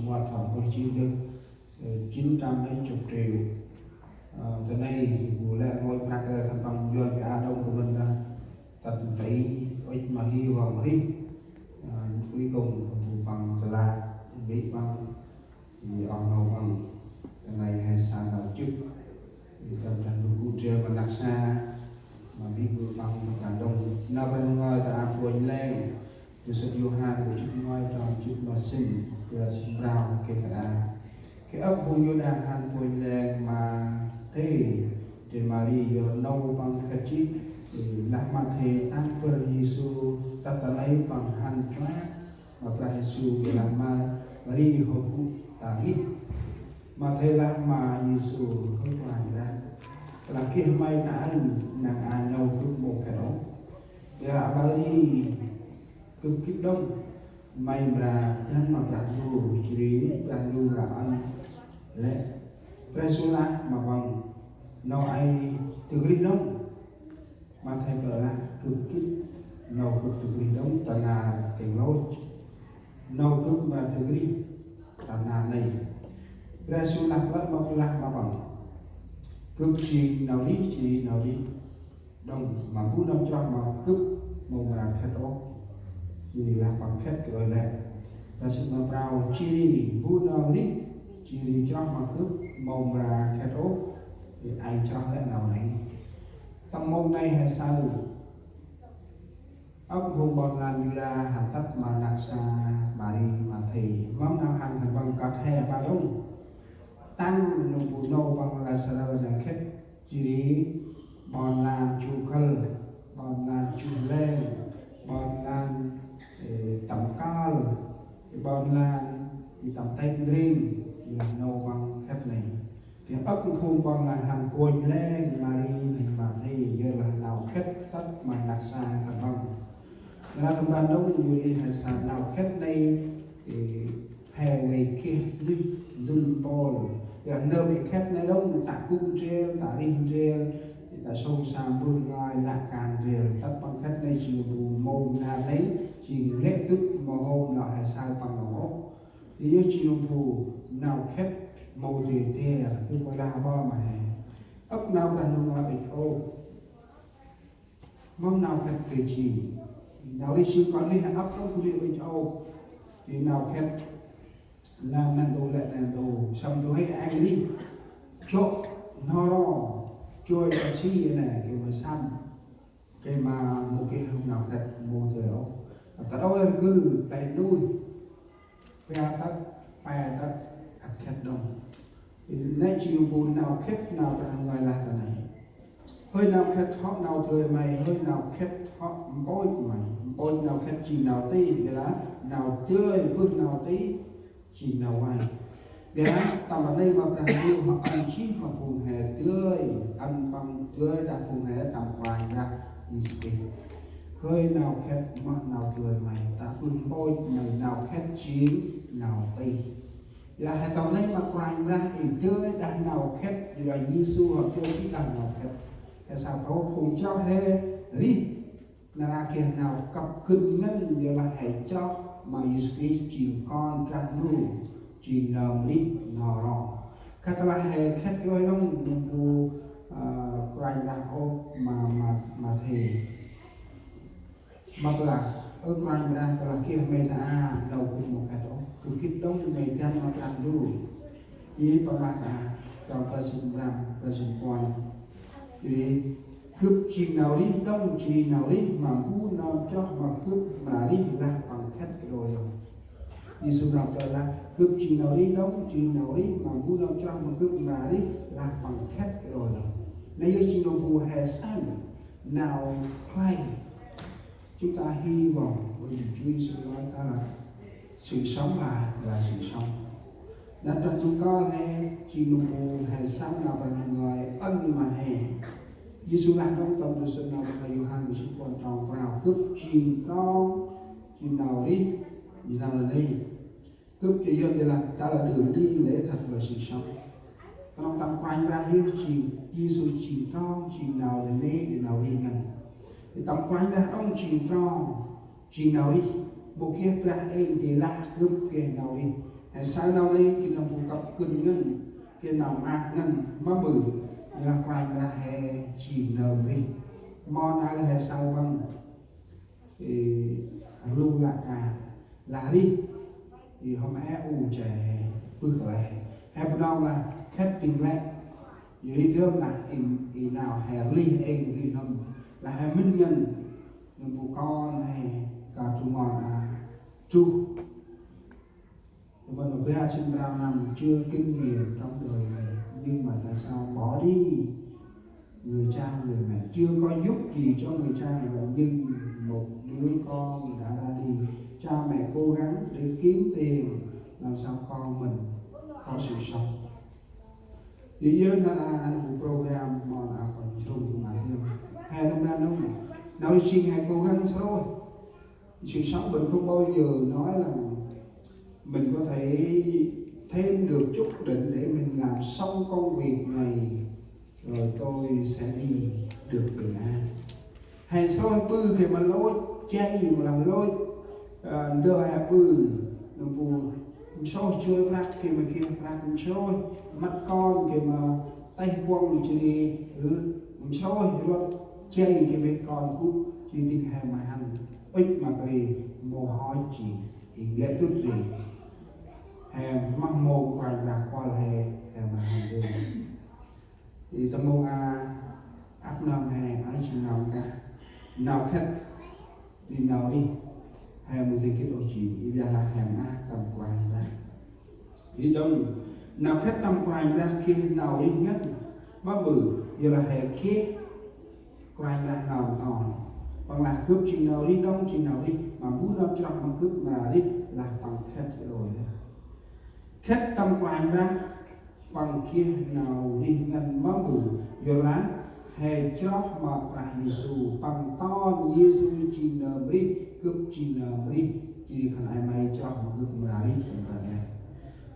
hoạt động của chi thức 920 triệu tới nay vụ lệ ngôi bạc thành bằng dọn cái đông của mình là tận thấy ít mà hy vọng đi cuối cùng bằng là biết bằng thì ông hầu bằng ngày hay sáng nào trước thì tâm trạng đủ treo và đặc xa mà biết vừa bằng cả đông nó bên ngoài ta áp quên lên từ sự yêu hai của chúng ngoài trong chúng mà sinh từ sinh rào kể cả cái ấp vùng yêu đà hàn quên lên mà thế để mà đi nâu bằng cái chip thì làm mà thế tăng per Giêsu ta lấy bằng hàn choát mà ta Giêsu để làm mà đi hộp ta ít mà thế làm mà Giêsu hơi hoàn ra là kia mai đã nàng an nhau cực một cái đó ya bà đi cực kích đông may mà thân mà bạn đủ chỉ đến bạn đủ là ăn lẽ Resula mà bằng nó ai từ cái đông mà thầy vợ là cực kích nào cực từ cái đông ta là cái lối nào cực mà từ cái ta là này Resula vẫn mong là mà bằng cực chỉ nào đi đông mà muốn đông cho mà cực mong là khét đó vì là bằng khét rồi này ta sẽ mà vào chỉ muốn nào đi chỉ cho mà cực mong là khét đó thì ai cho cái nào này trong môn này hay sao ốc vùng bọn làm như là hạt tất mà đặc xa bà đi mà thì món nào hành thành bằng cà thè bà đông tăng nụ bù nô bằng là sơ ra là khét chỉ bọn làm chủ khờ bọn làm chủ lê bọn làm tầm cao bọn làm tầm tay riêng là nô bằng khét này thì ấp vùng bọn là hàng buồn lên mà đi mình mà thì giờ là nào khét tất mà đặc xa thật bằng là thằng bạn đông như đi hay sao nào khét này thì hè về kia đi đừng bò rồi nơi bị khét này đông tạ cung treo tạ đinh treo thì tạ sông sam bươn ngoài lạc càn treo tất bằng khét này chỉ bù mồm là lấy chỉ lệ tức mà hôm nào hay sao bằng nó thì nếu chỉ bù nào khét màu gì thế cứ coi là bao mà ấp nào là nó bị ô mong nào khét thì chỉ nào đi xin con đi ấp nó cũng bị ô thì nào khét là mình đồ lại là đồ xong tôi thấy anh đi chỗ nó trôi cái chi này cái mà xăm cái mà một cái hôm nào thật mua thời đó ta đâu cứ tay nuôi phe tất phe tất ăn khét đông thì nay chiều buồn nào khét nào ra ngoài là thế này hơi nào khét họ nào thời mày hơi nào khét họ bôi mày bôi nào khét chỉ nào tí cái đó nào tươi phương nào tí chỉ nào ngoài để tầm ở đây mà ra yêu họ ăn chí mà phùng hè tươi ăn bằng tươi đã phùng hè tầm ngoài ra đi spin hơi nào khét mà nào tươi mày ta phương bôi mày nào khét chín nào tí là hệ thống này mà quanh ra thì tươi đang nào khét thì là Giêsu họ tươi chỉ đang nào khét tại sao có phùng cho he đi là kia nào cặp cưng ngân như là hệ cho mà Giêsu chỉ con ra nu chỉ nằm đi nọ nọ các là hệ khét cái đó nụ quanh ra ô mà thì mặc là ở quanh ra là kia mê ta đầu cùng một cái đó cứ kích đông ngày tan mà làm đủ ý bà bác trong ta sinh làm ta sinh quan thì cướp chim nào đi đông chỉ nào đi mà muốn nào cho mà cướp mà đi là bằng khét cái đồ rồi đi xuống nào cho là cướp chim nào đi đông chim nào đi mà muốn nào cho mà cướp mà đi là bằng khét cái đồ rồi nếu chim nào mùa hè xanh nào hay chúng ta hy vọng bởi vì Chúa Giêsu nói ta là sự sống là sự sống đã cho chúng con hay chỉ nụ hay sáng nào bằng người ân mà hè Giêsu là trong tâm đời sinh nào bằng người Yohan của chúng con trong vào cướp chim con chim nào đi gì nào là đây cướp chỉ dân thì là ta là đường đi lễ thật và sự sống còn tâm quanh ra hiếu chim Giêsu chim con chim nào là lễ thì nào đi ngân thì tâm quanh ra ông chim con chim nào đi một kia ra thì là cướp kia nào đi hay sao nào đây khi nào phụ cấp cân ngân khi nào ác ngân má bự là quanh ra hè chỉ nở đi mon ai hay sao bằng thì luôn là cả là đi thì hôm ấy trẻ bước lại hay bắt đầu là khép tình lệ dưới thương là in nào hè ly em thì không là hai minh nhân nhưng bố con này cả tụi mòn tru thì mình ở bên sinh ra năm chưa kinh nghiệm trong đời này nhưng mà tại sao bỏ đi người cha người mẹ chưa có giúp gì cho người cha người mẹ nhưng một đứa con đã ra đi cha mẹ cố gắng để kiếm tiền làm sao con mình có sự sống thì giờ là anh một program mà là còn chung mà hai năm nay nó xin hai cố gắng thôi sự sống mình không bao giờ nói là mình có thể thêm được chút định để mình làm xong công việc này rồi tôi sẽ đi được bình an hay soi bư khi mà lối chay mà làm lối đưa hai bư nó buồn soi chơi bạc khi mà kia bạc soi mắt con khi mà tay quăng chỉ đi soi rồi chay khi mà con cũng chỉ thích hai mà ăn ít mà cái mồ hôi chỉ lệ tốt gì hè mắc mồ quay ra qua hè mà ăn được thì tâm mô áp năm hè ở trên nào cả nào khách đi nào đi hay một cái đồ chỉ bây giờ là hàng ác tầm quay ra đi đâu nào khách tầm quay ra khi nào đi nhất má bự giờ là hè kia quay ra nào còn bằng là cướp trình nào đi đông trình nào đi mà muốn làm cho bằng cướp mà đi là bằng khách rồi khách tầm quay ra bằng kia nào đi ngân má bự giờ là hè chót mà pra Yesu bằng ton Yesu chỉ nở đi cướp chỉ nở đi chỉ khăn ai may cho một cướp mà đi trong này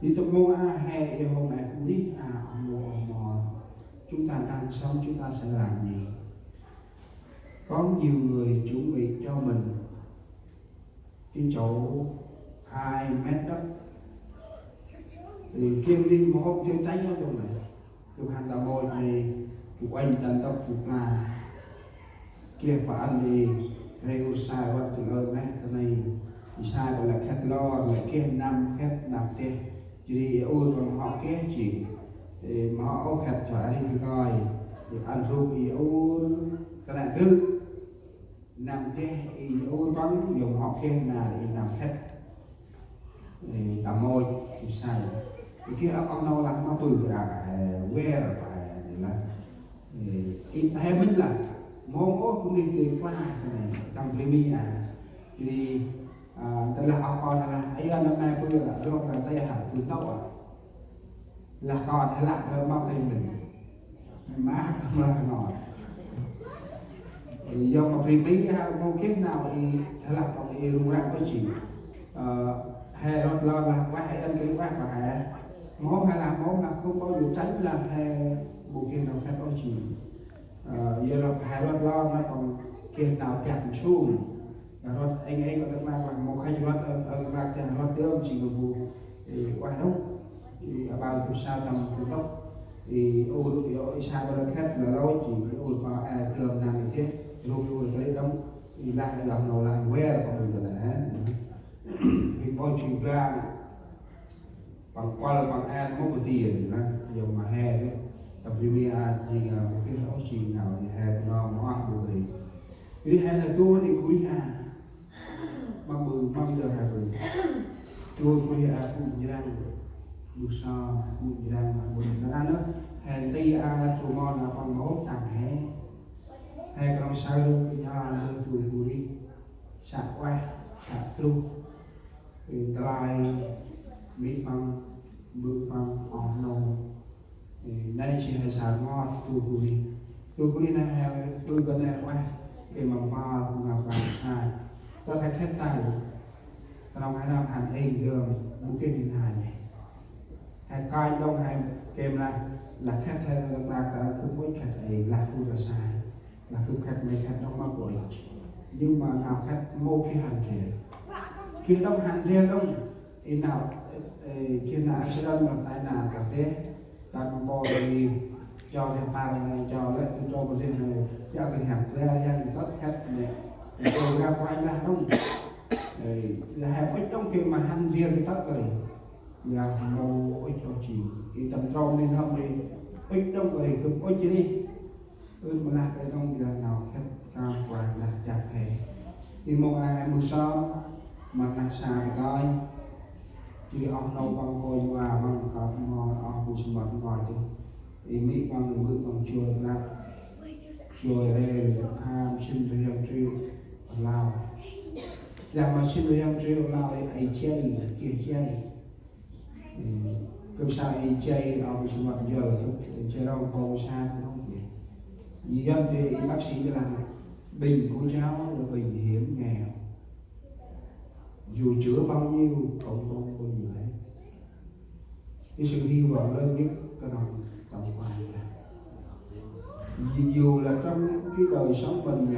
thì tập mô hè hôm nay cũng đi mò chúng ta đang sống chúng ta sẽ làm gì có nhiều người chuẩn bị cho mình cái chỗ 2 mét đất thì kêu đi một hôm chơi tránh ở trong này cứ hành tà môi này cứ quanh tận tóc cuộc là kia phản thì rêu sai vật từ ơn đấy cái này thì sai gọi là khách lo rồi kia năm khách nằm kia chỉ ôi còn họ kia chỉ mà họ khách phải đi coi thì ăn rùm thì ôi cái này cứ nằm kia thì ôi bắn dùng họ kia là để làm khách tạm môi thì sai thì kia con đâu làm nó bự que rồi phải là hay mình là mô cũng đi từ qua này trong primi thì tức là học con là ấy năm nay bây giờ là do là tay học từ tóc là con hay là thơ mong đây mình má không là ngọt do mà primi mô kiếp nào thì hay là còn yêu ra có chuyện hay lo là quá hay anh cái quá và món hay là món là không bao giờ tránh là hay bộ kia nào khác có chuyện giờ là hai lo nó còn kia nào chạm xuống rồi anh ấy có đang làm một hai chuyện ở là tiền nó tiêu chỉ một vụ thì qua đâu thì bao nhiêu sao tầm từ tóc thì ôi sai bao nhiêu khách là lâu chỉ cái ôi mà thường làm như thế rồi tới đâu thì lại gặp nó là que là còn được là thì bao chuyện ra bằng qua là bằng an có một tiền là dùng mà hè đấy tập VBA thì một cái đó chỉ nào thì hè nó ăn được thì cái hè là tôi thì cuối mà giờ hè bự tôi cuối cũng như đang buổi sau cũng như đang mà buổi ra nữa hè tây tụi ngon là bằng hốt tặng hè còn sao luôn bây giờ là tụi đi sạc qua sạc tru thì lại mỹ bằng bước bằng nông thì đây chỉ là sản ngon tôi đi này tôi gần đây qua cái mà ba mà hai ta thấy khép tay trong 2 năm hành hình đường một cái điện hài này hay coi đông hay kèm là khép thay là cả cứ mỗi khép ấy là tôi là sai là cứ khép mấy khép đông mà tuổi nhưng mà nào khép mô cái hành riêng khi đông hành riêng đông thì nào khi nào accident mà tai nạn cà phê các bò đi cho thêm bàn này cho lại từ cho một riêng này cho cái hẻm thứ hai là tất hết này rồi ra quay ra không là hẻm ít trong khi mà ăn riêng tất rồi là màu ít cho chị thì tầm trong nên không đi ít trong rồi cứ ít chứ đi mà là cái trong là nào hết cao quả là chặt hè thì một ai một sao mà là xài coi chỉ ông đâu bằng coi qua bằng có ngon ông cũng sẽ mất ngoài chứ thì mỹ bằng người bước bằng chùa là chùa đây ham xin riêng triều lao làm mà xin riêng triều lao ấy chơi kia chơi cứ sao ấy chơi ông sẽ mất giờ chứ chơi đâu có xa không gì dân thì bác sĩ cho làm bình của cháu là bình hiểm nghèo dù chữa bao nhiêu cũng không có gì hết cái sự hy vọng lớn nhất cái đồng tổng quan dù là trong cái đời sống mình